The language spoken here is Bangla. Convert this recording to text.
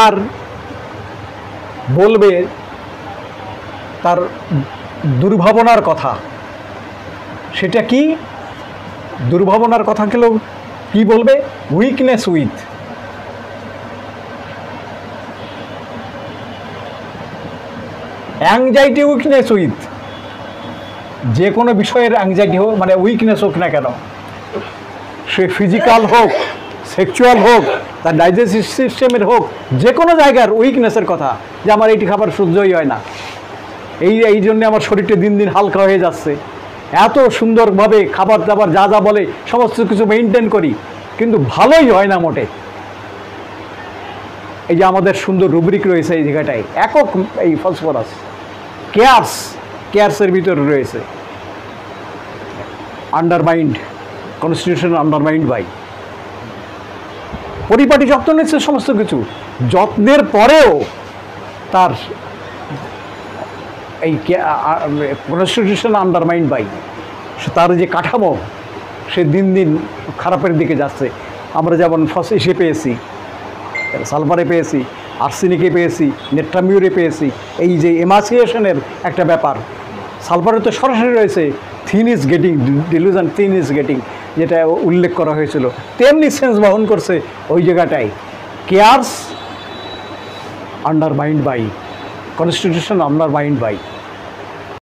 আর বলবে তার দুর্ভাবনার কথা। সেটা কি দুর্ভাবনার কথা গেলেও কি বলবে? Weakness with. Anxiety weakness with, যে কোনো বিষয়ের অ্যাংজাইটি হোক মানে উইকনেস হোক না কেন, সে ফিজিক্যাল হোক, সেক্সুয়াল হোক, তার ডাইজেস্টিভ সিস্টেমের হোক, যে কোনো জায়গার উইকনেসের কথা, যে আমার এইটি খাবার সহ্যই হয় না, এই জন্য আমার শরীরটা দিন দিন হালকা হয়ে যাচ্ছে। এত সুন্দরভাবে খাবার দাবার যা যা বলে সমস্ত কিছু মেনটেন করি, কিন্তু ভালোই হয় না মোটে। এই যে আমাদের সুন্দর রুব্রিক রয়েছে এই জায়গাটায়, একক এই ফসফরাস কেয়ারসের ভিতরে রয়েছে। আন্ডারমাইন্ড, কনস্টিটিউশন আন্ডারমাইন্ড বাই পরিপাটি যত্ন নিচ্ছে সমস্ত কিছু, যত্নের পরেও তার এই কনস্টিটিউশন আন্ডারমাইন্ড বাই তার যে কাঠামো সে দিন দিন খারাপের দিকে যাচ্ছে। আমরা যেমন এসে পেয়েছি, সালফারে পেয়েছি, আর্সেনিকে পেয়েছি, নেট্রামিউরে পেয়েছি। এই যে এমাসিয়েশনের একটা ব্যাপার, সালফারে তো সরাসরি রয়েছে thin is getting, dilution thin is getting, যেটা উল্লেখ করা হয়েছিল, তেমনি সেন্স বহন করছে ওই জায়গাটায়। Cares undermined by constitution undermined by